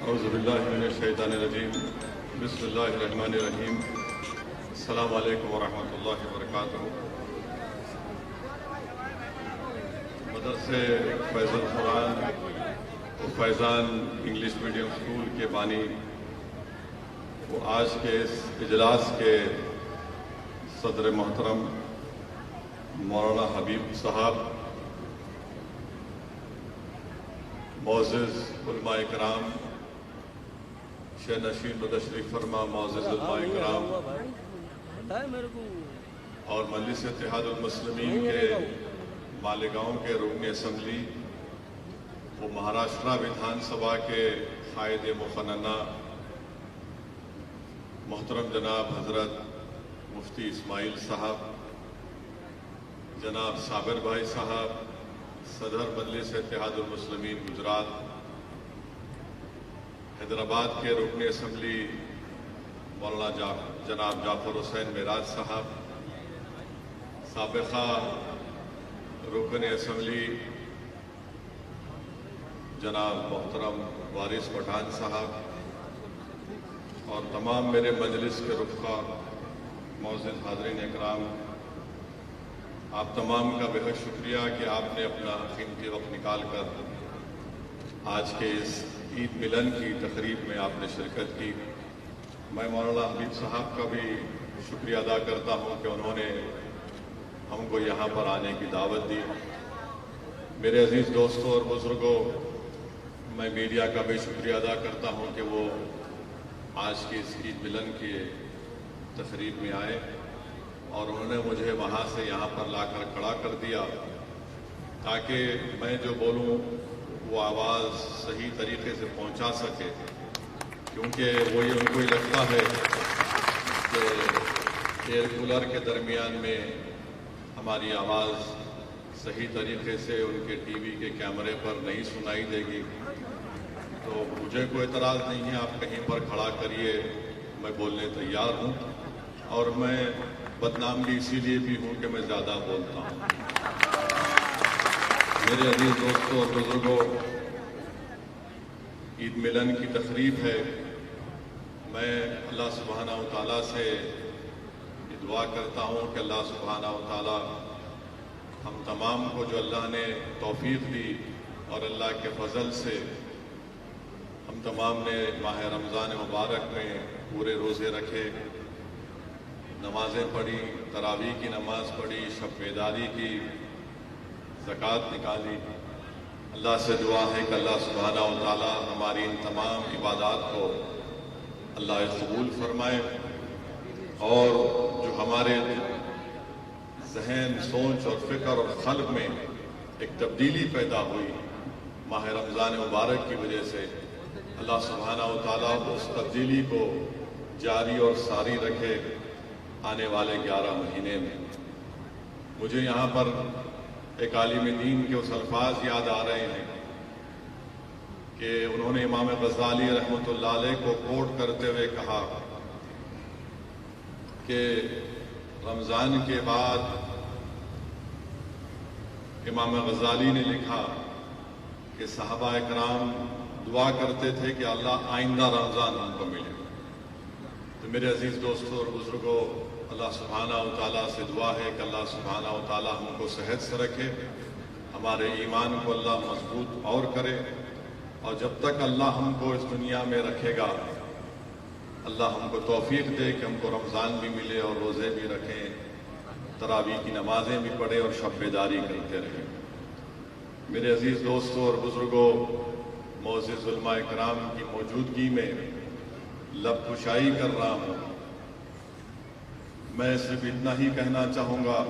اعوذ باللہ من الشیطان الرجیم بسم اللہ الرحمن الرحیم السلام علیکم ورحمۃ اللہ وبرکاتہ۔ مدرسے فیض القرآن و فیضان انگلش میڈیم اسکول کے بانی وہ آج کے اس اجلاس کے صدر محترم مولانا حبیب صاحب، معزز علماء کرام، شہ نشین و تشریف فرما معزز علماء کرام اور مجلس اتحاد المسلمین کے مالیگاؤں کے رکن اسمبلی و مہاراشٹرا ودھان سبھا کے قائد مقننہ محترم جناب حضرت مفتی اسماعیل صاحب، جناب صابر بھائی صاحب صدر مجلس اتحاد المسلمین گجرات، حیدرآباد کے رکن اسمبلی مولانا جناب جعفر حسین معراج صاحب، سابقہ رکن اسمبلی جناب محترم وارث پٹھان صاحب اور تمام میرے مجلس کے رفقا، معزز حاضرین اکرام، آپ تمام کا بہت شکریہ کہ آپ نے اپنا قیمتی وقت نکال کر آج کے اس عید ملن کی تقریب میں آپ نے شرکت کی۔ میں مولانا حبیب صاحب کا بھی شکریہ ادا کرتا ہوں کہ انہوں نے ہم کو یہاں پر آنے کی دعوت دی۔ میرے عزیز دوستوں اور بزرگوں، میں میڈیا کا بھی شکریہ ادا کرتا ہوں کہ وہ آج کی اس عید ملن کی تقریب میں آئے اور انہوں نے مجھے وہاں سے یہاں پر لا کر کھڑا کر دیا تاکہ میں جو بولوں وہ آواز صحیح طریقے سے پہنچا سکے، کیونکہ وہی ان کو ہی لگتا ہے کہ ایئر کولر کے درمیان میں ہماری آواز صحیح طریقے سے ان کے ٹی وی کے کیمرے پر نہیں سنائی دے گی۔ تو مجھے کوئی اعتراض نہیں ہے، آپ کہیں پر کھڑا کریے، میں بولنے تیار ہوں، اور میں بدنام بھی اسی لیے بھی ہوں کہ میں زیادہ بولتا ہوں۔ میرے عزیز دوستوں اور بزرگوں، عید ملن کی تقریب ہے۔ میں اللہ سبحانہ و تعالیٰ سے دعا کرتا ہوں کہ اللہ سبحانہ و تعالیٰ ہم تمام کو جو اللہ نے توفیق دی اور اللہ کے فضل سے ہم تمام نے ماہ رمضان مبارک میں پورے روزے رکھے، نمازیں پڑھی، تراویح کی نماز پڑھی، شب بیداری کی، زکوٰۃ نکالی۔ اللہ سے دعا ہے کہ اللہ سبحانہ و تعالیٰ ہماری ان تمام عبادات کو اللہ قبول فرمائے، اور جو ہمارے ذہن، سوچ اور فکر اور قلب میں ایک تبدیلی پیدا ہوئی ماہ رمضان مبارک کی وجہ سے، اللہ سبحانہ و تعالیٰ اس تبدیلی کو جاری اور ساری رکھے آنے والے 11 مہینے میں۔ مجھے یہاں پر ایک عالم دین کے اس الفاظ یاد آ رہے ہیں کہ انہوں نے امام غزالی رحمۃ اللہ علیہ کو کوٹ کرتے ہوئے کہا کہ رمضان کے بعد امام غزالی نے لکھا کہ صحابہ اکرام دعا کرتے تھے کہ اللہ آئندہ رمضان ہم کو ملے۔ تو میرے عزیز دوستوں اور بزرگوں، اللہ سبحانہ و تعالیٰ سے دعا ہے کہ اللہ سبحانہ و تعالیٰ ہم کو صحت سے رکھے، ہمارے ایمان کو اللہ مضبوط اور کرے، اور جب تک اللہ ہم کو اس دنیا میں رکھے گا، اللہ ہم کو توفیق دے کہ ہم کو رمضان بھی ملے اور روزے بھی رکھیں، تراویح کی نمازیں بھی پڑھیں اور شب بیداری کرتے رہیں۔ میرے عزیز دوستوں اور بزرگوں، معزز علماء کرام کی موجودگی میں لب کشائی کر رہا ہوں۔ میں صرف اتنا ہی کہنا چاہوں گا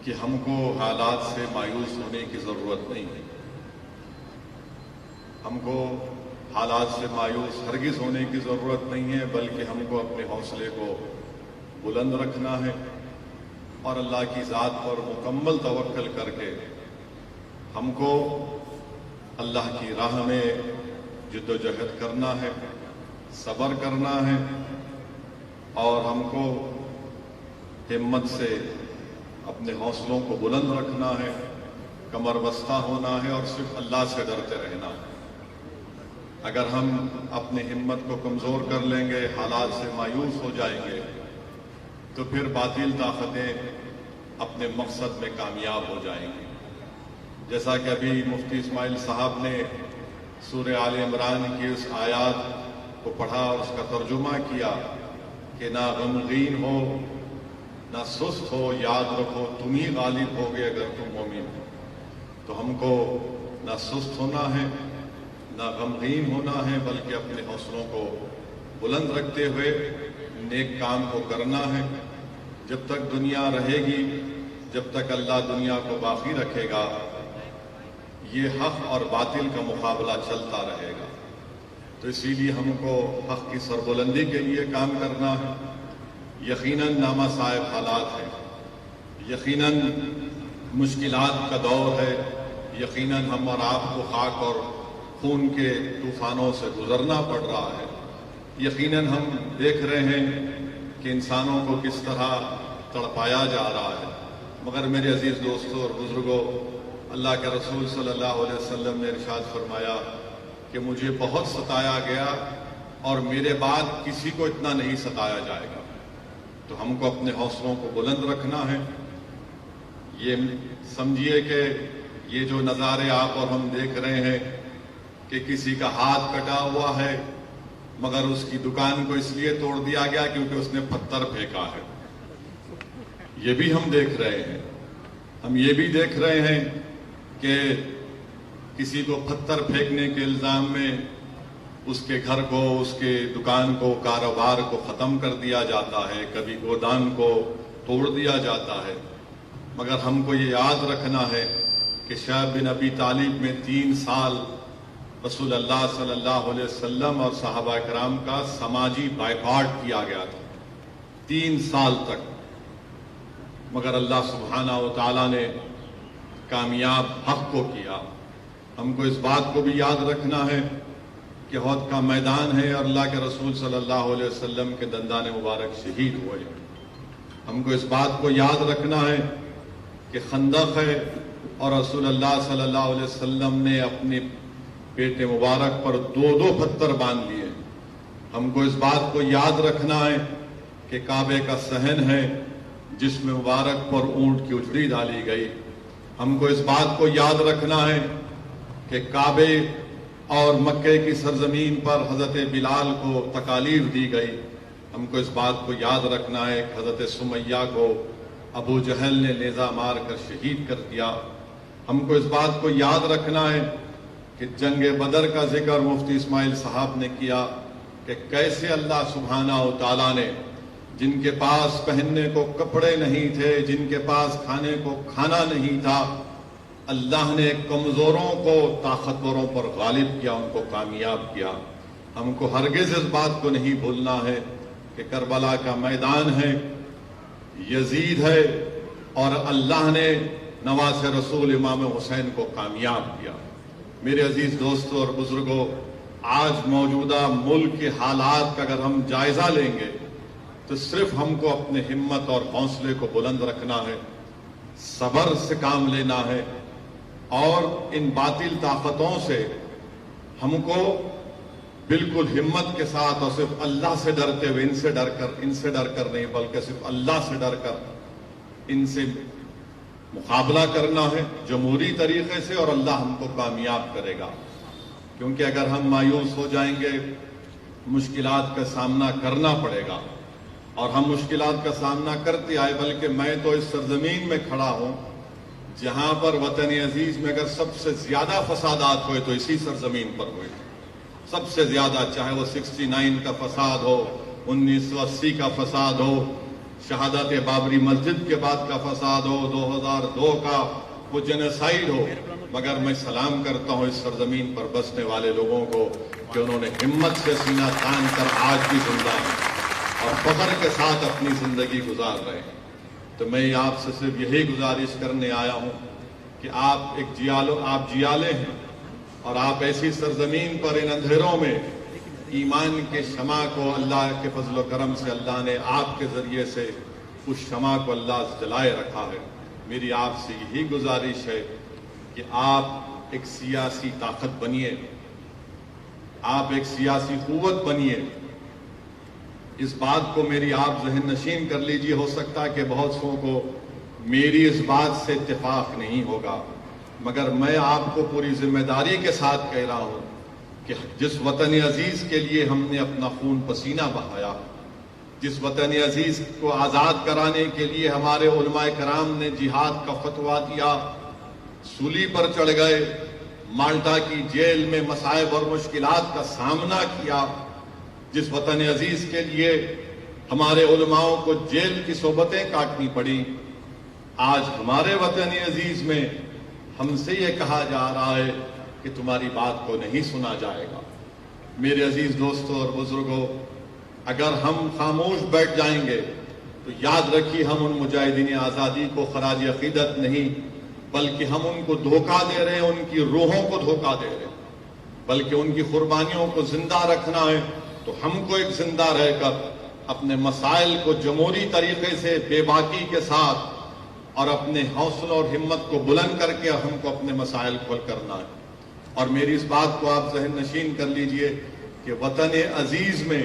کہ ہم کو حالات سے مایوس ہونے کی ضرورت نہیں ہے، ہم کو حالات سے مایوس ہرگز ہونے کی ضرورت نہیں ہے، بلکہ ہم کو اپنے حوصلے کو بلند رکھنا ہے اور اللہ کی ذات پر مکمل توکل کر کے ہم کو اللہ کی راہ میں جد و جہد کرنا ہے، صبر کرنا ہے، اور ہم کو ہمت سے اپنے حوصلوں کو بلند رکھنا ہے، کمر بستہ ہونا ہے اور صرف اللہ سے ڈرتے رہنا ہے۔ اگر ہم اپنی ہمت کو کمزور کر لیں گے، حالات سے مایوس ہو جائیں گے، تو پھر باطل طاقتیں اپنے مقصد میں کامیاب ہو جائیں گی۔ جیسا کہ ابھی مفتی اسماعیل صاحب نے سورہ آل عمران کی اس آیات کو پڑھا اور اس کا ترجمہ کیا کہ نہ غمگین ہو نہ سست ہو، یاد رکھو تم ہی غالب ہوگے اگر تم مومن ہو۔ تو ہم کو نہ سست ہونا ہے نہ غمگین ہونا ہے، بلکہ اپنے حوصلوں کو بلند رکھتے ہوئے نیک کام کو کرنا ہے۔ جب تک دنیا رہے گی، جب تک اللہ دنیا کو باقی رکھے گا، یہ حق اور باطل کا مقابلہ چلتا رہے گا۔ تو اسی لیے ہم کو حق کی سربلندی کے لیے کام کرنا ہے۔ یقیناً نامہ صاحب حالات ہیں، یقیناً مشکلات کا دور ہے، یقیناً ہم اور آپ کو خاک اور خون کے طوفانوں سے گزرنا پڑ رہا ہے۔ یقیناً ہم دیکھ رہے ہیں کہ انسانوں کو کس طرح تڑپایا جا رہا ہے، مگر میرے عزیز دوستوں اور بزرگوں، اللہ کے رسول صلی اللہ علیہ وسلم نے ارشاد فرمایا کہ مجھے بہت ستایا گیا اور میرے بعد کسی کو اتنا نہیں ستایا جائے گا۔ تو ہم کو اپنے حوصلوں کو بلند رکھنا ہے۔ یہ سمجھیے کہ یہ جو نظارے آپ اور ہم دیکھ رہے ہیں کہ کسی کا ہاتھ کٹا ہوا ہے مگر اس کی دکان کو اس لیے توڑ دیا گیا کیونکہ اس نے پتھر پھینکا ہے، یہ بھی ہم دیکھ رہے ہیں۔ ہم یہ بھی دیکھ رہے ہیں کہ کسی کو پتھر پھینکنے کے الزام میں اس کے گھر کو، اس کے دکان کو، کاروبار کو ختم کر دیا جاتا ہے، کبھی گودام کو توڑ دیا جاتا ہے۔ مگر ہم کو یہ یاد رکھنا ہے کہ شعیب بن ابی طالب میں 3 سال رسول اللہ صلی اللہ علیہ وسلم اور صحابہ کرام کا سماجی بائیکاٹ کیا گیا تھا، 3 سال تک، مگر اللہ سبحانہ و تعالیٰ نے کامیاب حق کو کیا۔ ہم کو اس بات کو بھی یاد رکھنا ہے کہ احد کا میدان ہے اور اللہ کے رسول صلی اللہ علیہ وسلم کے دندان مبارک شہید ہوئے۔ ہم کو اس بات کو یاد رکھنا ہے کہ خندق ہے اور رسول اللہ صلی اللہ علیہ وسلم نے اپنے پیٹ مبارک پر 2 پتھر باندھ لیے۔ ہم کو اس بات کو یاد رکھنا ہے کہ کعبے کا صحن ہے جس میں مبارک پر اونٹ کی اجڑی ڈالی گئی۔ ہم کو اس بات کو یاد رکھنا ہے کہ کعبے اور مکے کی سرزمین پر حضرت بلال کو تکالیف دی گئی۔ ہم کو اس بات کو یاد رکھنا ہے کہ حضرت سمیہ کو ابو جہل نے نیزہ مار کر شہید کر دیا۔ ہم کو اس بات کو یاد رکھنا ہے کہ جنگ بدر کا ذکر مفتی اسماعیل صاحب نے کیا کہ کیسے اللہ سبحانہ و تعالیٰ نے جن کے پاس پہننے کو کپڑے نہیں تھے، جن کے پاس کھانے کو کھانا نہیں تھا، اللہ نے کمزوروں کو طاقتوروں پر غالب کیا، ان کو کامیاب کیا۔ ہم کو ہرگز اس بات کو نہیں بھولنا ہے کہ کربلا کا میدان ہے، یزید ہے، اور اللہ نے نواز رسول امام حسین کو کامیاب کیا۔ میرے عزیز دوستوں اور بزرگوں، آج موجودہ ملک کے حالات کا اگر ہم جائزہ لیں گے تو صرف ہم کو اپنے ہمت اور حوصلے کو بلند رکھنا ہے، صبر سے کام لینا ہے، اور ان باطل طاقتوں سے ہم کو بالکل ہمت کے ساتھ اور صرف اللہ سے ڈرتے ہوئے، ان سے ڈر کر نہیں بلکہ صرف اللہ سے ڈر کر ان سے مقابلہ کرنا ہے جمہوری طریقے سے، اور اللہ ہم کو کامیاب کرے گا۔ کیونکہ اگر ہم مایوس ہو جائیں گے، مشکلات کا سامنا کرنا پڑے گا، اور ہم مشکلات کا سامنا کرتے آئے، بلکہ میں تو اس سرزمین میں کھڑا ہوں جہاں پر وطن عزیز میں اگر سب سے زیادہ فسادات ہوئے تو اسی سرزمین پر ہوئے، سب سے زیادہ، چاہے وہ 69 کا فساد ہو، 1980 کا فساد ہو، شہادت بابری مسجد کے بعد کا فساد ہو، 2002 کا وہ جنوسائیڈ ہو، مگر میں سلام کرتا ہوں اس سرزمین پر بسنے والے لوگوں کو کہ انہوں نے ہمت سے سینہ تان کر آج بھی زندہ ہیں اور فخر کے ساتھ اپنی زندگی گزار رہے ہیں۔ تو میں آپ سے صرف یہی گزارش کرنے آیا ہوں کہ آپ جیالے ہیں، اور آپ ایسی سرزمین پر ان اندھیروں میں ایمان کے شمع کو اللہ کے فضل و کرم سے اللہ نے آپ کے ذریعے سے اس شمع کو اللہ جلائے رکھا ہے۔ میری آپ سے یہی گزارش ہے کہ آپ ایک سیاسی طاقت بنیے، آپ ایک سیاسی قوت بنیے. اس بات کو میری آپ ذہن نشین کر لیجیے. ہو سکتا ہے کہ بہت سو کو میری اس بات سے اتفاق نہیں ہوگا، مگر میں آپ کو پوری ذمہ داری کے ساتھ کہہ رہا ہوں کہ جس وطن عزیز کے لیے ہم نے اپنا خون پسینہ بہایا، جس وطن عزیز کو آزاد کرانے کے لیے ہمارے علماء کرام نے جہاد کا فتویٰ دیا، سولی پر چڑھ گئے، مالٹا کی جیل میں مصائب اور مشکلات کا سامنا کیا، جس وطن عزیز کے لیے ہمارے علماؤں کو جیل کی صحبتیں کاٹنی پڑی، آج ہمارے وطن عزیز میں ہم سے یہ کہا جا رہا ہے کہ تمہاری بات کو نہیں سنا جائے گا. میرے عزیز دوستوں اور بزرگوں، اگر ہم خاموش بیٹھ جائیں گے تو یاد رکھیے ہم ان مجاہدین آزادی کو خراج عقیدت نہیں بلکہ ہم ان کو دھوکہ دے رہے ہیں، ان کی روحوں کو دھوکہ دے رہے ہیں، بلکہ ان کی قربانیوں کو زندہ رکھنا ہے. تو ہم کو ایک زندہ رہ کر اپنے مسائل کو جمہوری طریقے سے بے باکی کے ساتھ اور اپنے حوصلہ اور ہمت کو بلند کر کے ہم کو اپنے مسائل کو حل کرنا ہے. اور میری اس بات کو آپ ذہن نشین کر لیجئے کہ وطن عزیز میں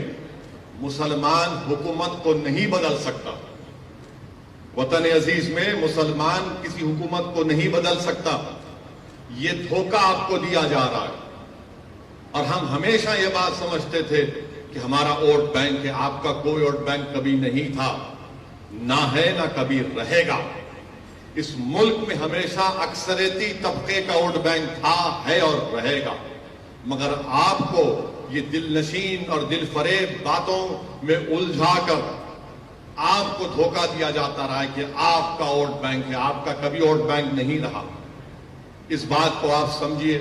مسلمان حکومت کو نہیں بدل سکتا. وطن عزیز میں مسلمان کسی حکومت کو نہیں بدل سکتا. یہ دھوکہ آپ کو دیا جا رہا ہے. اور ہم ہمیشہ یہ بات سمجھتے تھے کہ ہمارا ووٹ بینک ہے. آپ کا کوئی ووٹ بینک کبھی نہیں تھا، نہ ہے، نہ کبھی رہے گا. اس ملک میں ہمیشہ اکثریتی طبقے کا ووٹ بینک تھا، ہے اور رہے گا. مگر آپ کو یہ دل نشین اور دل فریب باتوں میں الجھا کر آپ کو دھوکہ دیا جاتا رہا ہے کہ آپ کا ووٹ بینک ہے. آپ کا کبھی ووٹ بینک نہیں رہا. اس بات کو آپ سمجھیے.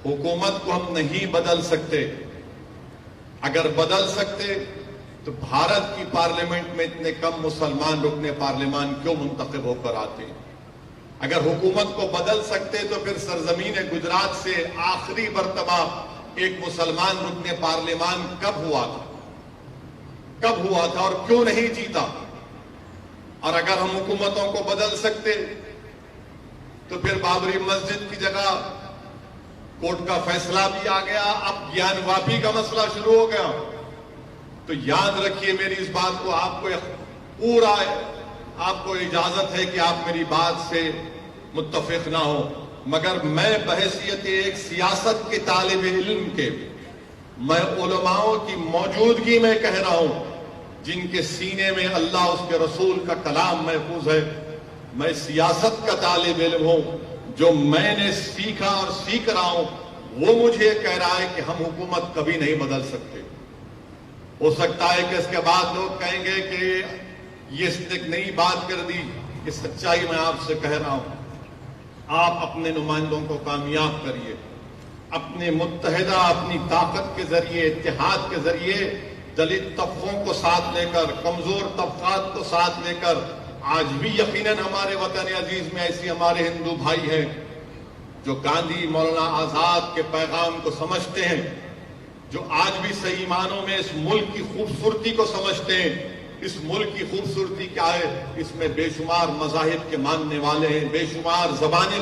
حکومت کو ہم نہیں بدل سکتے. اگر بدل سکتے تو بھارت کی پارلیمنٹ میں اتنے کم مسلمان رکن پارلیمان کیوں منتخب ہو کر آتے ہیں؟ اگر حکومت کو بدل سکتے تو پھر سرزمین گجرات سے آخری مرتبہ ایک مسلمان رکن پارلیمان کب ہوا تھا؟ کب ہوا تھا اور کیوں نہیں جیتا؟ اور اگر ہم حکومتوں کو بدل سکتے تو پھر بابری مسجد کی جگہ کورٹ کا فیصلہ بھی آ گیا، اب گیان واپی کا مسئلہ شروع ہو گیا. تو یاد رکھیے میری اس بات کو، آپ کو پورا آپ کو اجازت ہے کہ آپ میری بات سے متفق نہ ہو، مگر میں بحیثیت ایک سیاست کے طالب علم کے، میں علماؤں کی موجودگی میں کہہ رہا ہوں جن کے سینے میں اللہ اس کے رسول کا کلام محفوظ ہے. میں سیاست کا طالب علم ہوں. جو میں نے سیکھا اور سیکھ رہا ہوں وہ مجھے کہہ رہا ہے کہ ہم حکومت کبھی نہیں بدل سکتے. ہو سکتا ہے کہ اس کے بعد لوگ کہیں گے کہ یہ اس نے ایک نئی بات کر دی. کہ سچائی میں آپ سے کہہ رہا ہوں، آپ اپنے نمائندوں کو کامیاب کریے. اپنے متحدہ اپنی طاقت کے ذریعے، اتحاد کے ذریعے دلت طبقوں کو ساتھ لے کر، کمزور طبقات کو ساتھ لے کر. آج بھی یقیناً ہمارے وطن عزیز میں ایسی ہمارے ہندو بھائی ہیں جو گاندھی، مولانا آزاد کے پیغام کو سمجھتے ہیں، جو آج بھی صحیح معنوں میں اس ملک کی خوبصورتی کو سمجھتے ہیں. اس ملک کی خوبصورتی کیا ہے؟ اس میں بے شمار مذاہب کے ماننے والے ہیں، بے شمار زبانیں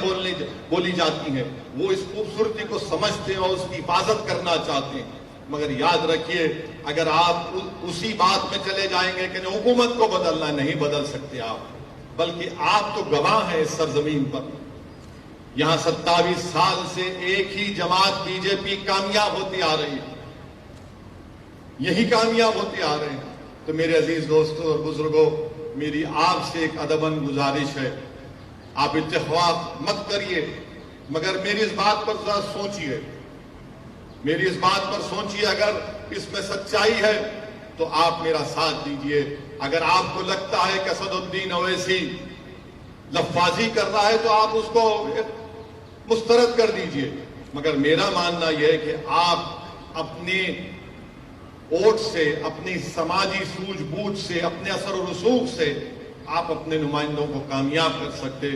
بولی جاتی ہیں. وہ اس خوبصورتی کو سمجھتے ہیں اور اس کی حفاظت کرنا چاہتے ہیں. مگر یاد رکھیے اگر آپ اسی بات میں چلے جائیں گے کہ حکومت کو بدلنا، نہیں بدل سکتے آپ، بلکہ آپ تو گواہ ہیں اس سرزمین پر. یہاں 27 سال سے ایک ہی جماعت بی جے پی کامیاب ہوتی آ رہی ہے. یہی کامیاب ہوتے آ رہے ہیں. تو میرے عزیز دوستوں اور بزرگوں، میری آپ سے ایک ادباً گزارش ہے، آپ اتفاق مت کریے، مگر میری اس بات پر ذرا سوچیے. میری اس بات پر سوچیے. اگر اس میں سچائی ہے تو آپ میرا ساتھ دیجئے. اگر آپ کو لگتا ہے کہ اسد الدین اویسی لفاظی کر رہا ہے تو آپ اس کو مسترد کر دیجئے. مگر میرا ماننا یہ ہے کہ آپ اپنے ووٹ سے، اپنی سماجی سوجھ بوجھ سے، اپنے اثر و رسوخ سے آپ اپنے نمائندوں کو کامیاب کر سکتے.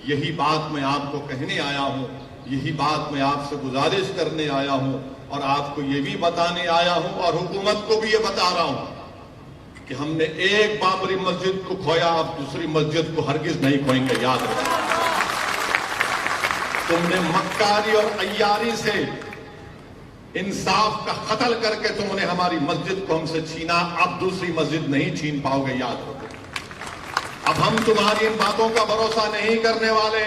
یہی بات میں آپ کو کہنے آیا ہوں، یہی بات میں آپ سے گزارش کرنے آیا ہوں، اور آپ کو یہ بھی بتانے آیا ہوں اور حکومت کو بھی یہ بتا رہا ہوں کہ ہم نے ایک بابری مسجد کو کھویا، اب دوسری مسجد کو ہرگز نہیں کھوئیں گے. یاد رکھیں، تم نے مکاری اور عیاری سے انصاف کا قتل کر کے تم نے ہماری مسجد کو ہم سے چھینا، اب دوسری مسجد نہیں چھین پاؤ گے، یاد رکھو۔ اب ہم تمہاری ان باتوں کا بھروسہ نہیں کرنے والے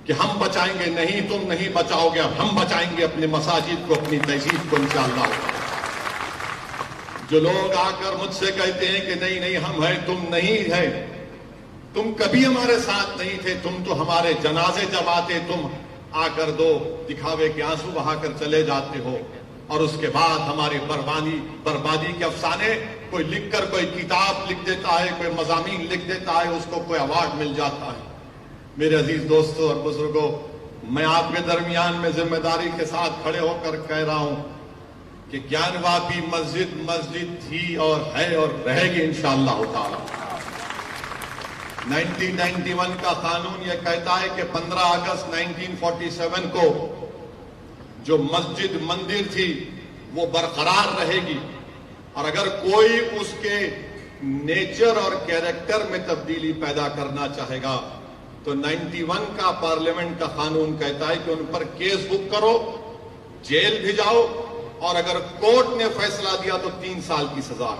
کہ ہم بچائیں گے، نہیں، تم نہیں بچاؤ گے، اب ہم بچائیں گے اپنے مساجد کو، اپنی تہذیب کو انشاءاللہ۔ جو لوگ آ کر مجھ سے کہتے ہیں کہ نہیں نہیں ہم ہیں، تم نہیں ہے، تم کبھی ہمارے ساتھ نہیں تھے، تم تو ہمارے جنازے جب آتے تم آ کر دو دکھاوے کے آنسو بہا کر چلے جاتے ہو، اور اس کے بعد ہماری بربادی کے افسانے کوئی لکھ کر کوئی کتاب لکھ دیتا ہے، کوئی مضامین لکھ دیتا ہے، اس کو کوئی ایوارڈ مل جاتا ہے۔ میرے عزیز دوستوں اور بزرگوں، میں آپ کے درمیان میں ذمہ داری کے ساتھ کھڑے ہو کر کہہ رہا ہوں کہ گیان واپی مسجد تھی اور ہے اور رہے گی انشاءاللہ تعالی۔ 1991 کا قانون یہ کہتا ہے کہ 15 اگست 1947 کو جو مسجد مندر تھی وہ برقرار رہے گی، اور اگر کوئی اس کے نیچر اور کیریکٹر میں تبدیلی پیدا کرنا چاہے گا تو 91 کا پارلیمنٹ کا قانون کہتا ہے کہ ان پر کیس بک کرو، جیل بھیجاؤ، اور اگر کورٹ نے فیصلہ دیا تو 3 سال کی سزا۔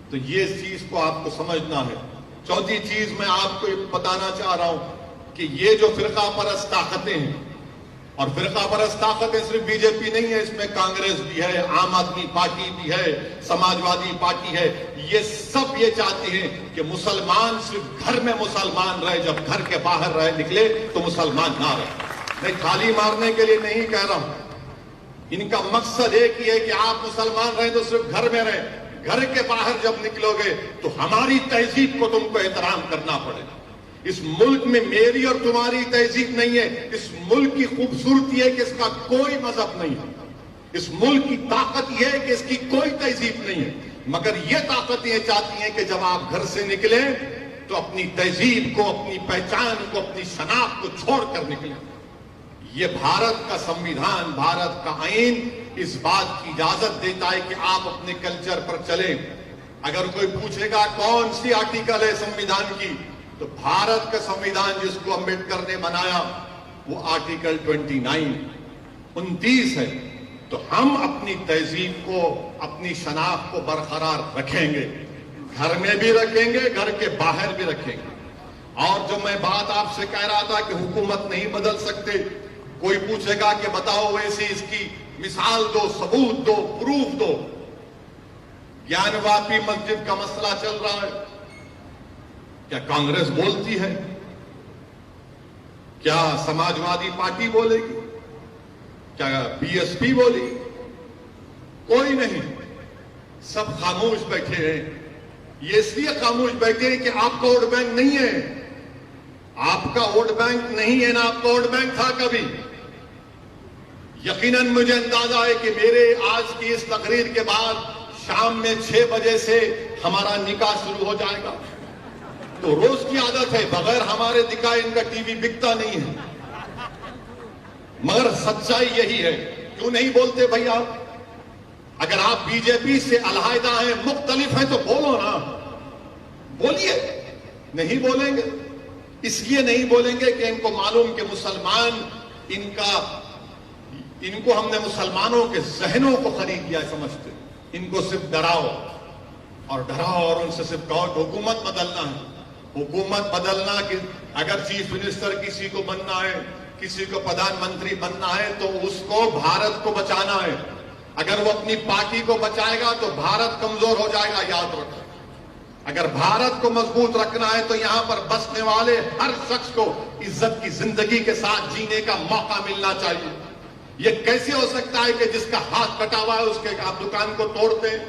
تو یہ چیز کو آپ کو سمجھنا ہے۔ چوتھی چیز میں آپ کو بتانا چاہ رہا ہوں کہ یہ جو فرقہ پرست طاقتیں ہیں، اور فرقہ پرست طاقتیں صرف بی جے پی نہیں ہے، اس میں کانگریس بھی ہے، عام آدمی پارٹی بھی ہے، سماجوادی پارٹی ہے، یہ سب یہ چاہتے ہیں کہ مسلمان صرف گھر میں مسلمان رہے، جب گھر کے باہر رہے نکلے تو مسلمان نہ رہے۔ میں تھالی مارنے کے لیے نہیں کہہ رہا ہوں، ان کا مقصد ایک ہی ہے کہ آپ مسلمان رہیں تو صرف گھر میں رہیں، گھر کے باہر جب نکلو گے تو ہماری تہذیب کو تم کو احترام کرنا پڑے گا۔ اس ملک میں میری اور تمہاری تہذیب نہیں ہے، اس ملک کی خوبصورتی ہے کہ اس کا کوئی مذہب نہیں ہے، اس ملک کی طاقت یہ ہے کہ اس کی کوئی تہذیب نہیں ہے، مگر یہ طاقت یہ چاہتی ہیں کہ جب آپ گھر سے نکلیں تو اپنی تہذیب کو، اپنی پہچان کو، اپنی شناخت کو چھوڑ کر نکلیں۔ یہ بھارت کا سمویدھان، بھارت کا آئین اس بات کی اجازت دیتا ہے کہ آپ اپنے کلچر پر چلیں۔ اگر کوئی پوچھے گا کون سی آرٹیکل ہے سمویدھان کی، تو بھارت کا سمویدھان جس کو امبیڈکر نے بنایا وہ آرٹیکل 29 ہے۔ تو ہم اپنی تہذیب کو، اپنی شناخت کو برقرار رکھیں گے، گھر میں بھی رکھیں گے، گھر کے باہر بھی رکھیں گے۔ اور جو میں بات آپ سے کہہ رہا تھا کہ حکومت نہیں بدل سکتے، کوئی پوچھے گا کہ بتاؤ ویسے اس کی مثال دو، ثبوت دو، پروف دو۔ گیان واپی مسجد کا مسئلہ چل رہا ہے، کیا کانگریس بولتی ہے؟ کیا سماجوادی پارٹی بولے گی؟ کیا بی ایس پی بولی؟ کوئی نہیں، سب خاموش بیٹھے ہیں۔ یہ اس لیے خاموش بیٹھے ہیں کہ آپ کا ووٹ بینک نہیں ہے، آپ کا ووٹ بینک نہیں ہے، نہ آپ کا ووٹ بینک تھا کبھی۔ یقیناً مجھے اندازہ ہے کہ میرے آج کی اس تقریر کے بعد شام میں 6 بجے سے ہمارا نکاح شروع ہو جائے گا، تو روز کی عادت ہے، بغیر ہمارے نکاح ان کا ٹی وی بکتا نہیں ہے۔ مگر سچائی یہی ہے، کیوں نہیں بولتے بھائی آپ؟ اگر آپ بی جے پی سے علیحدہ ہیں، مختلف ہیں، تو بولو نا، بولیے۔ نہیں بولیں گے، اس لیے نہیں بولیں گے کہ ان کو معلوم کہ مسلمان ان کو ہم نے مسلمانوں کے ذہنوں کو خرید لیا سمجھتے، ان کو صرف ڈراؤ اور ان سے صرف کہو کہ حکومت بدلنا ہے۔ حکومت بدلنا کہ اگر چیف منسٹر کسی کو بننا ہے، کسی کو پردھان منتری بننا ہے تو اس کو بھارت کو بچانا ہے۔ اگر وہ اپنی پارٹی کو بچائے گا تو بھارت کمزور ہو جائے گا، یاد رکھو۔ اگر بھارت کو مضبوط رکھنا ہے تو یہاں پر بسنے والے ہر شخص کو عزت کی زندگی کے ساتھ جینے کا موقع ملنا چاہیے۔ یہ کیسے ہو سکتا ہے کہ جس کا ہاتھ کٹا ہوا ہے اس کے آپ دکان کو توڑتے ہیں،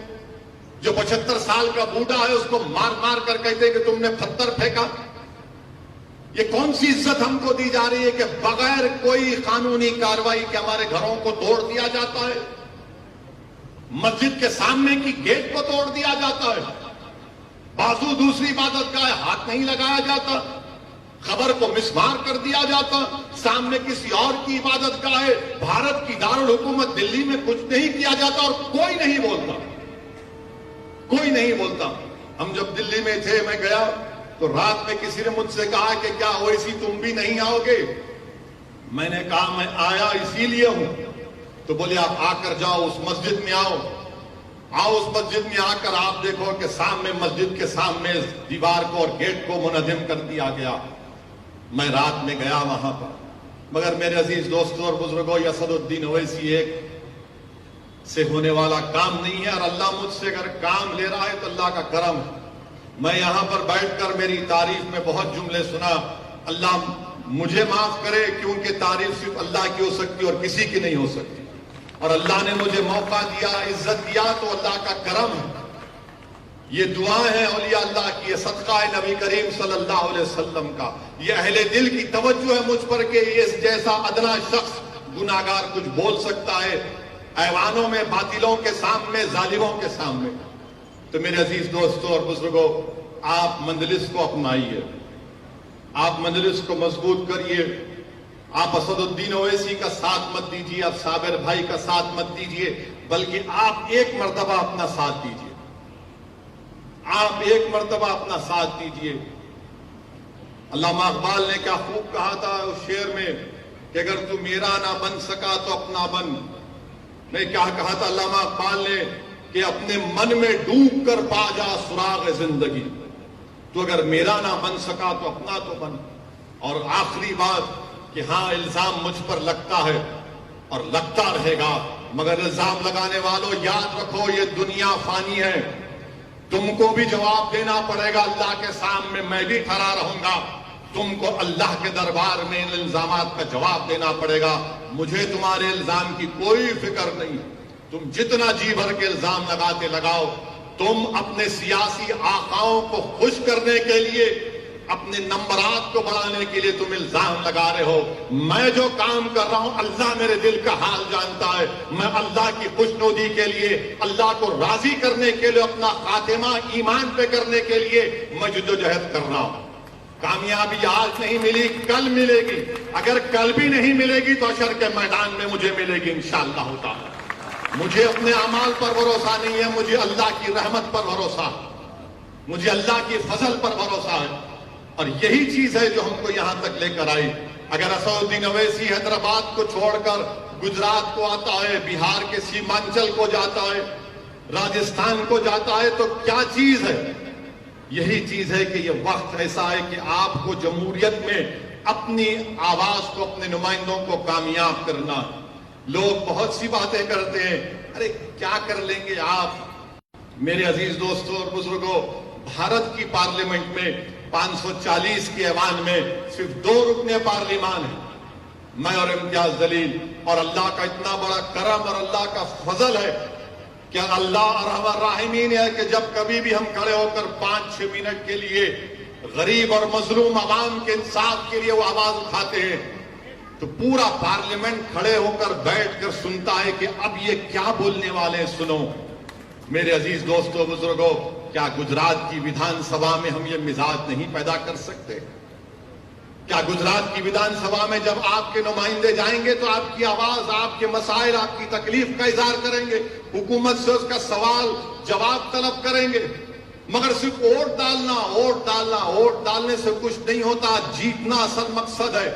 جو 75 سال کا بوڑھا ہے اس کو مار مار کر کہتے ہیں کہ تم نے پتھر پھینکا؟ یہ کون سی عزت ہم کو دی جا رہی ہے کہ بغیر کوئی قانونی کارروائی کے ہمارے گھروں کو توڑ دیا جاتا ہے، مسجد کے سامنے کی گیٹ کو توڑ دیا جاتا ہے، بازو دوسری عبادت کا ہے ہاتھ نہیں لگایا جاتا، خبر کو مسمار کر دیا جاتا، سامنے کسی اور کی عبادت کا ہے، بھارت کی دارالحکومت دلی میں کچھ نہیں کیا جاتا اور کوئی نہیں بولتا، کوئی نہیں بولتا۔ ہم جب دلی میں تھے، میں گیا تو رات میں کسی نے مجھ سے کہا کہ کیا اویسی تم بھی نہیں آؤ گے؟ میں نے کہا میں آیا اسی لیے ہوں. تو بولے آپ آ کر جاؤ, اس مسجد میں آؤ اس مسجد میں آ کر آپ دیکھو کہ سامنے مسجد کے سامنے دیوار کو اور گیٹ کو منہدم کر دیا گیا. میں رات میں گیا وہاں پر, مگر میرے عزیز دوستوں اور بزرگوں, یہ اسد الدین اویسی ایک سے ہونے والا کام نہیں ہے, اور اللہ مجھ سے اگر کام لے رہا ہے تو اللہ کا کرم ہے. میں یہاں پر بیٹھ کر میری تعریف میں بہت جملے سنا, اللہ مجھے معاف کرے کیونکہ تعریف صرف اللہ کی ہو سکتی اور کسی کی نہیں ہو سکتی, اور اللہ نے مجھے موقع دیا, عزت دیا تو اللہ کا کرم ہے. یہ دعائیں ہیں اولیاء اللہ کی, یہ صدقہ ہے نبی کریم صلی اللہ علیہ وسلم کا, یہ اہل دل کی توجہ ہے مجھ پر کہ اس جیسا ادنا شخص گناہگار کچھ بول سکتا ہے ایوانوں میں, باطلوں کے سامنے, ظالموں کے سامنے. تو میرے عزیز دوستوں اور بزرگوں, آپ مجلس کو اپنائیے, آپ مجلس کو مضبوط کریے. آپ اسد الدین اویسی کا ساتھ مت دیجیے, آپ صابر بھائی کا ساتھ مت دیجیے, بلکہ آپ ایک مرتبہ اپنا ساتھ دیجیے, آپ ایک مرتبہ اپنا ساتھ دیجیے. علامہ اقبال نے کیا خوب کہا تھا اس شعر میں کہ اگر تو میرا نہ بن سکا تو اپنا بن. میں کیا کہا تھا علامہ اقبال نے کہ اپنے من میں ڈوب کر پا جا سراغ زندگی. تو اگر میرا نہ بن سکا تو اپنا تو بن. اور آخری بات کہ ہاں الزام مجھ پر لگتا ہے اور لگتا رہے گا, مگر الزام لگانے والوں یاد رکھو یہ دنیا فانی ہے, تم کو بھی جواب دینا پڑے گا اللہ کے سامنے, میں بھی کھڑا رہوں گا, تم کو اللہ کے دربار میں ان الزامات کا جواب دینا پڑے گا. مجھے تمہارے الزام کی کوئی فکر نہیں, تم جتنا جی بھر کے الزام لگاتے لگاؤ. تم اپنے سیاسی آقاؤں کو خوش کرنے کے لیے, اپنے نمبرات کو بڑھانے کے لیے تم الزام لگا رہے ہو. میں جو کام کر رہا ہوں اللہ میرے دل کا حال جانتا ہے. میں اللہ کی خوشنودی کے لیے, اللہ کو راضی کرنے کے لیے, اپنا خاتمہ ایمان پہ کرنے کے لیے میں جدوجہد کر رہا ہوں. کامیابی آج نہیں ملی, کل ملے گی. اگر کل بھی نہیں ملے گی تو حشر کے میدان میں مجھے ملے گی انشاءاللہ تعالی. مجھے اپنے اعمال پر بھروسہ نہیں ہے, مجھے اللہ کی رحمت پر بھروسہ, مجھے اللہ کی فضل پر بھروسہ ہے. اور یہی چیز ہے جو ہم کو یہاں تک لے کر آئی. اگر اسد الدین اویسی حیدرآباد کو چھوڑ کر گجرات کو آتا ہے, بہار کے سیمانچل کو جاتا ہے, راجستھان کو جاتا ہے, تو کیا چیز ہے؟ یہی چیز ہے کہ یہ وقت ایسا ہے کہ آپ کو جمہوریت میں اپنی آواز کو, اپنے نمائندوں کو کامیاب کرنا. لوگ بہت سی باتیں کرتے ہیں, ارے کیا کر لیں گے آپ. میرے عزیز دوستوں اور بزرگوں, بھارت کی پارلیمنٹ میں 540 کے ایوان میں صرف 2 رکن پارلیمان ہیں, میں اور امتیاز جلیل. اور اللہ کا اتنا بڑا کرم اور اللہ کا فضل ہے کہ اللہ ارحم الراحمین ہے کہ جب کبھی بھی ہم کھڑے ہو کر 5-6 منٹ کے لیے غریب اور مظلوم عوام کے انصاف کے لیے وہ آواز اٹھاتے ہیں تو پورا پارلیمنٹ کھڑے ہو کر بیٹھ کر سنتا ہے کہ اب یہ کیا بولنے والے ہیں, سنو. میرے عزیز دوستوں بزرگوں, کیا گجرات کی ودھان سبھا میں ہم یہ مزاج نہیں پیدا کر سکتے؟ کیا گجرات کی ودھان سبھا میں جب آپ کے نمائندے جائیں گے تو آپ کی آواز, آپ کے مسائل, آپ کی تکلیف کا اظہار کریں گے, حکومت سے اس کا سوال جواب طلب کریں گے. مگر صرف ووٹ ڈالنا, ووٹ ڈالنا, ووٹ ڈالنے سے کچھ نہیں ہوتا. جیتنا اصل مقصد ہے.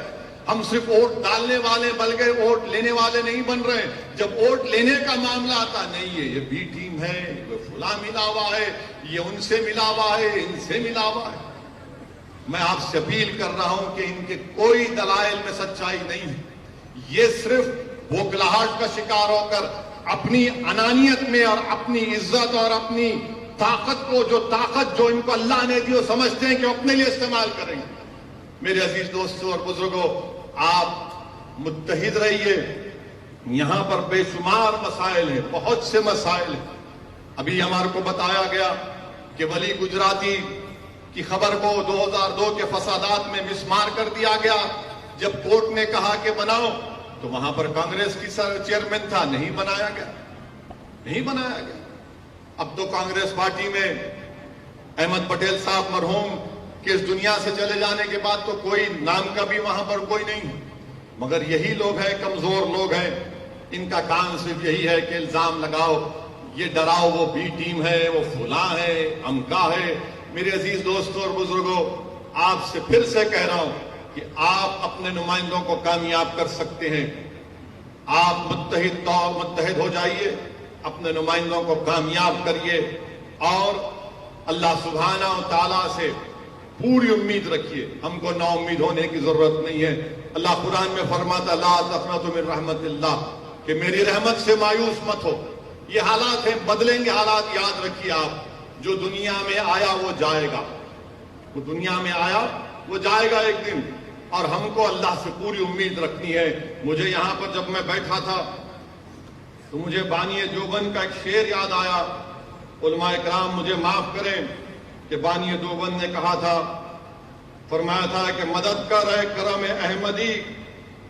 ہم صرف ووٹ ڈالنے والے بلکہ ووٹ لینے والے نہیں بن رہے. جب ووٹ لینے کا معاملہ آتا, نہیں ہے یہ بی ٹیم ہے, یہ فلاں ملا ہوا ہے, یہ ان سے ملا ہوا ہے, ان سے ملا ہوا ہے. میں آپ سے اپیل کر رہا ہوں کہ ان کے کوئی دلائل میں سچائی نہیں ہے. یہ صرف بوکھلاہٹ کا شکار ہو کر اپنی انانیت میں اور اپنی عزت اور اپنی طاقت کو, جو طاقت جو ان کو اللہ نے دی, وہ سمجھتے ہیں کہ اپنے لیے استعمال کریں گے. میرے عزیز دوستوں اور بزرگوں, آپ متحد رہیے. یہاں پر بے شمار مسائل ہیں, بہت سے مسائل ہیں. ابھی ہمارے کو بتایا گیا کہ ولی گجراتی کی خبر کو 2002 کے فسادات میں مسمار کر دیا گیا. جب کورٹ نے کہا کہ بناؤ تو وہاں پر کانگریس کی چیئرمین تھا, نہیں بنایا گیا, نہیں بنایا گیا. اب تو کانگریس پارٹی میں احمد پٹیل صاحب مرحوم کہ اس دنیا سے چلے جانے کے بعد تو کوئی نام کا بھی وہاں پر کوئی نہیں. مگر یہی لوگ ہیں, کمزور لوگ ہیں, ان کا کام صرف یہی ہے کہ الزام لگاؤ, یہ ڈراؤ, وہ بی ٹیم ہے, وہ فلاں ہے, امکا ہے. میرے عزیز دوستوں اور بزرگوں, آپ سے پھر سے کہہ رہا ہوں, کہ آپ اپنے نمائندوں کو کامیاب کر سکتے ہیں. آپ متحد ہو جائیے, اپنے نمائندوں کو کامیاب کریے اور اللہ سبحانہ و تعالیٰ سے پوری امید رکھیے. ہم کو نا امید ہونے کی ضرورت نہیں ہے. اللہ قرآن میں فرماتا لا تقنطوا من رحمت اللہ, کہ میری رحمت سے مایوس مت ہو. یہ حالات ہیں, بدلیں گے حالات. یاد رکھیے آپ, جو دنیا میں آیا وہ جائے گا. وہ دنیا میں آیا وہ جائے گا ایک دن, اور ہم کو اللہ سے پوری امید رکھنی ہے. مجھے یہاں پر جب میں بیٹھا تھا تو مجھے بانی دیوبند کا ایک شعر یاد آیا. علماء اکرام مجھے معاف کریں کہ بانی دیوبند نے کہا تھا, فرمایا تھا کہ مدد کر اے کرم احمدی,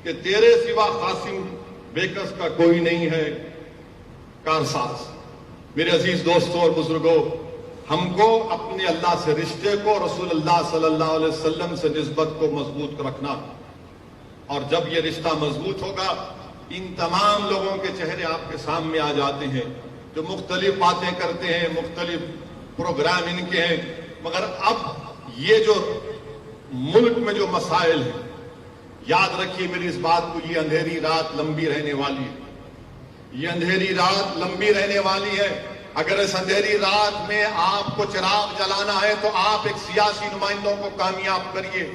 کہ تیرے سوا قاسم بیکس کا کوئی نہیں ہے کارساز. میرے عزیز دوستوں اور بزرگوں, ہم کو اپنے اللہ سے رشتے کو رسول اللہ صلی اللہ علیہ وسلم سے نسبت کو مضبوط رکھنا, اور جب یہ رشتہ مضبوط ہوگا ان تمام لوگوں کے چہرے آپ کے سامنے آ جاتے ہیں جو مختلف باتیں کرتے ہیں, مختلف پروگرام ان کے ہیں, مگر اب یہ جو ملک میں جو مسائل ہیں, یاد رکھیے میری اس بات کو, یہ اندھیری رات لمبی رہنے والی ہے. یہ اندھیری رات لمبی رہنے والی ہے. اگر اس اندھیری رات میں آپ کو چراغ جلانا ہے تو آپ ایک سیاسی نمائندوں کو کامیاب کریے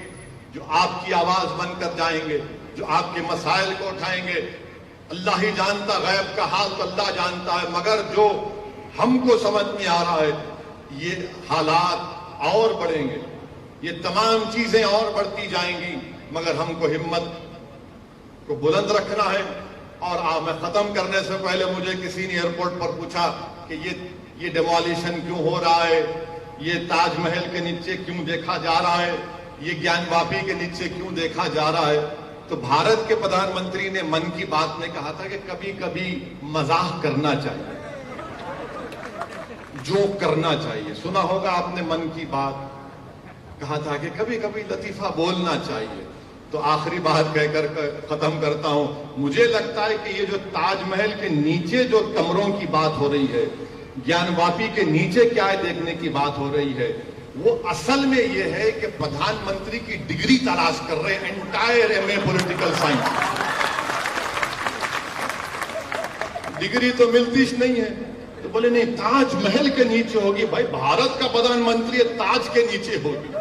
جو آپ کی آواز بن کر جائیں گے, جو آپ کے مسائل کو اٹھائیں گے. اللہ ہی جانتا, غیب کا حال تو اللہ جانتا ہے, مگر جو ہم کو سمجھ میں آ رہا ہے یہ حالات اور بڑھیں گے, یہ تمام چیزیں اور بڑھتی جائیں گی, مگر ہم کو ہمت کو بلند رکھنا ہے. اور میں ختم کرنے سے پہلے مجھے کسی نے ایئرپورٹ پر پوچھا کہ یہ ڈیمولیشن کیوں ہو رہا ہے, یہ تاج محل کے نیچے کیوں دیکھا جا رہا ہے, یہ گیان واپی کے نیچے کیوں دیکھا جا رہا ہے. تو بھارت کے پردھان منتری نے من کی بات میں کہا تھا کہ کبھی کبھی مزاح کرنا چاہیے, جو کرنا چاہیے. سنا ہوگا آپ نے من کی بات, کہا تھا کہ کبھی کبھی لطیفہ بولنا چاہیے. تو آخری بات کہہ کر ختم کرتا ہوں. مجھے لگتا ہے کہ یہ جو تاج محل کے نیچے جو کمروں کی بات ہو رہی ہے, گیان واپی کے نیچے کیا ہے دیکھنے کی بات ہو رہی ہے, وہ اصل میں یہ ہے کہ پردھان منتری کی ڈگری تلاش کر رہے ہیں, entire M A political science. Degree تو ملتی نہیں ہے. تو بولے نہیں, تاج محل کے نیچے ہوگی. بھائی بھارت کا پردھان منتری تاج کے نیچے ہوگی,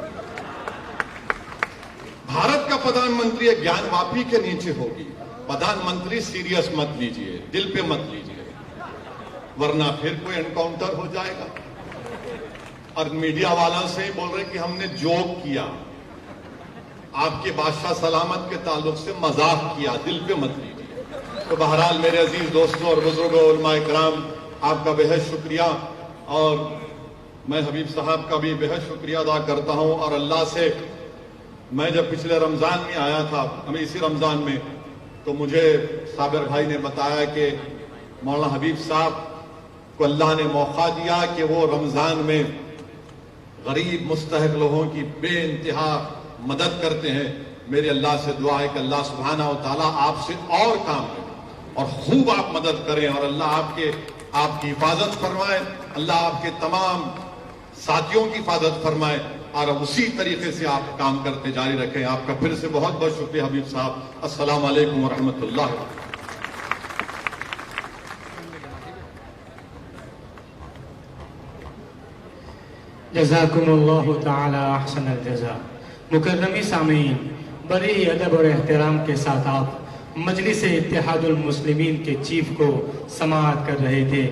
بھارت کا پردھان منتری گیان واپی کے نیچے ہوگی. پردھان منتری سیریس مت لیجئے, دل پہ مت لیجئے, ورنہ پھر کوئی انکاؤنٹر ہو جائے گا. اور میڈیا والوں سے بول رہے کہ ہم نے جوک کیا, آپ کے بادشاہ سلامت کے تعلق سے مذاق کیا, دل پہ مت لیجئے. تو بہرحال میرے عزیز دوستوں اور بزرگوں, علماء اکرام, آپ کا بہت شکریہ, اور میں حبیب صاحب کا بھی بہت شکریہ ادا کرتا ہوں. اور اللہ سے, میں جب پچھلے رمضان میں آیا تھا, ہمیں اسی رمضان میں, تو مجھے صابر بھائی نے بتایا کہ مولانا حبیب صاحب کو اللہ نے موقع دیا کہ وہ رمضان میں غریب مستحق لوگوں کی بے انتہا مدد کرتے ہیں. میرے اللہ سے دعا ہے کہ اللہ سبحانہ و تعالیٰ آپ سے اور کام کرے اور خوب آپ مدد کریں, اور اللہ آپ کی حفاظت فرمائے, اللہ آپ کے تمام ساتھیوں کی حفاظت فرمائے, اور اسی طریقے سے آپ کام کرتے جاری رکھیں. آپ کا پھر سے بہت بہت شکریہ حبیب صاحب. السلام علیکم ورحمۃ اللہ. جزاکم اللہ تعالی احسن الجزاء. مکرمی سامعین, بڑے ادب اور احترام کے ساتھ آپ مجلس اتحاد المسلمین کے چیف کو سماعت کر رہے تھے.